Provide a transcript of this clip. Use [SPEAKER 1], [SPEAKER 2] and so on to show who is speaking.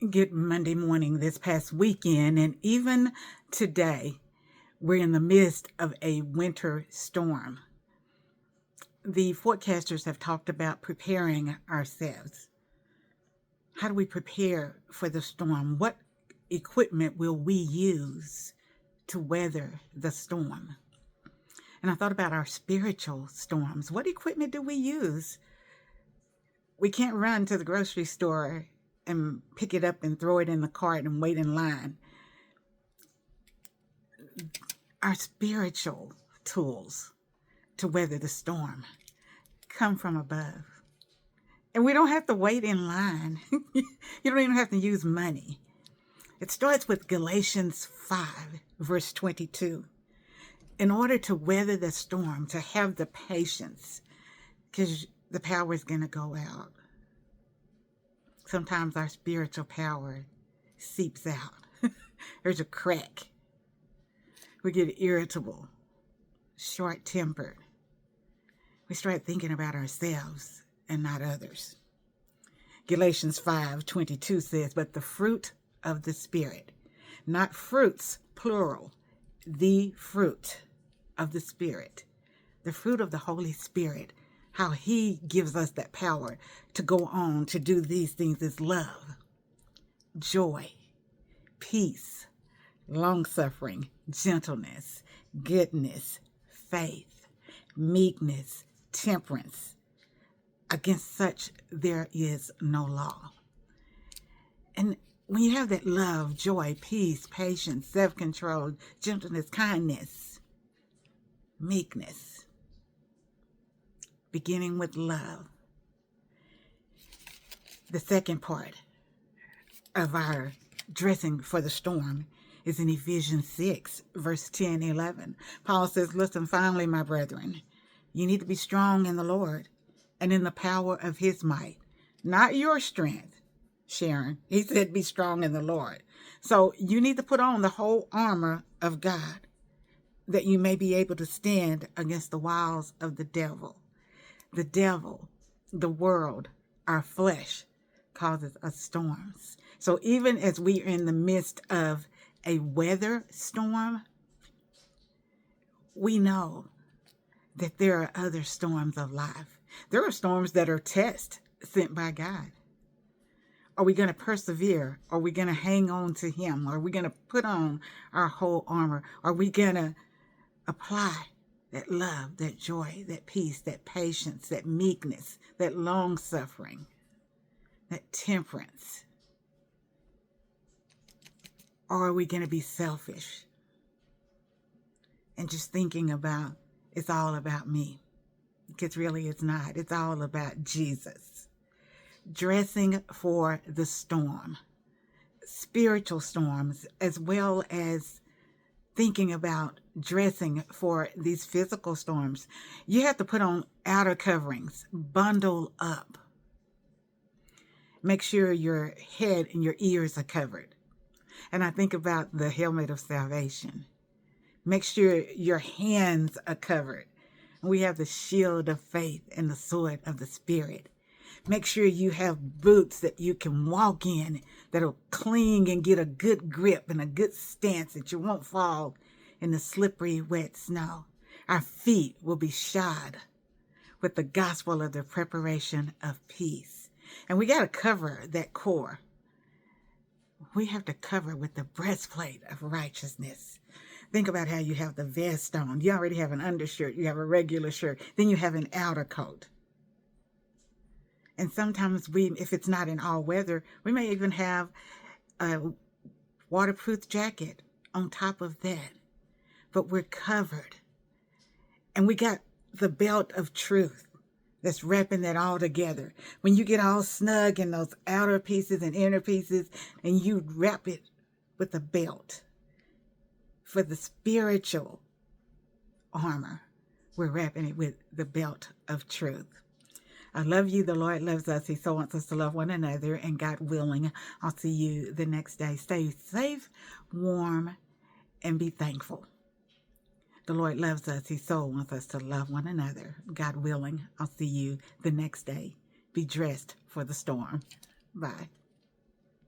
[SPEAKER 1] Good Monday morning this past weekend, and even today, we're in the midst of a winter storm. The forecasters have talked about preparing ourselves. How do we prepare for the storm? What equipment will we use to weather the storm? And I thought about our spiritual storms. What equipment do we use? We can't run to the grocery store and pick it up and throw it in the cart and wait in line. Our spiritual tools to weather the storm come from above. And we don't have to wait in line. You don't even have to use money. It starts with Galatians 5, verse 22. In order to weather the storm, to have the patience, because the power is going to go out. Sometimes our spiritual power seeps out. There's a crack. We get irritable, short-tempered. We start thinking about ourselves and not others. Galatians 5:22 says, but the fruit of the Spirit, not fruits, plural, the fruit of the Spirit, the fruit of the Holy Spirit, how He gives us that power to go on to do these things is love, joy, peace, long-suffering, gentleness, goodness, faith, meekness, temperance. Against such there is no law. And when you have that love, joy, peace, patience, self-control, gentleness, kindness, meekness, beginning with love. The second part of our dressing for the storm is in Ephesians 6, verse 10 and 11. Paul says, listen, finally, my brethren, you need to be strong in the Lord and in the power of His might, not your strength, Sharon. He said, be strong in the Lord. So you need to put on the whole armor of God that you may be able to stand against the wiles of the devil. The devil, the world, our flesh causes us storms. So even as we are in the midst of a weather storm, we know that there are other storms of life. There are storms that are tests sent by God. Are we going to persevere? Are we going to hang on to Him? Are we going to put on our whole armor? Are we going to apply that love, that joy, that peace, that patience, that meekness, that long-suffering, that temperance? Or are we going to be selfish and just thinking about it's all about me? Because really it's not. It's all about Jesus. Dressing for the storm, spiritual storms, as well as thinking about dressing for these physical storms. You have to put on outer coverings, bundle up. Make sure your head and your ears are covered. And I think about the helmet of salvation. Make sure your hands are covered. We have the shield of faith and the sword of the Spirit. Make sure you have boots that you can walk in that'll cling and get a good grip and a good stance that you won't fall in the slippery, wet snow. Our feet will be shod with the gospel of the preparation of peace. And we got to cover that core. We have to cover with the breastplate of righteousness. Think about how you have the vest on. You already have an undershirt. You have a regular shirt. Then you have an outer coat. And sometimes if it's not in all weather, we may even have a waterproof jacket on top of that. But we're covered. And we got the belt of truth that's wrapping that all together. When you get all snug in those outer pieces and inner pieces, and you wrap it with a belt. For the spiritual armor, we're wrapping it with the belt of truth. I love you. The Lord loves us. He so wants us to love one another. And God willing, I'll see you the next day. Stay safe, warm, and be thankful. The Lord loves us. He so wants us to love one another. God willing, I'll see you the next day. Be dressed for the storm. Bye.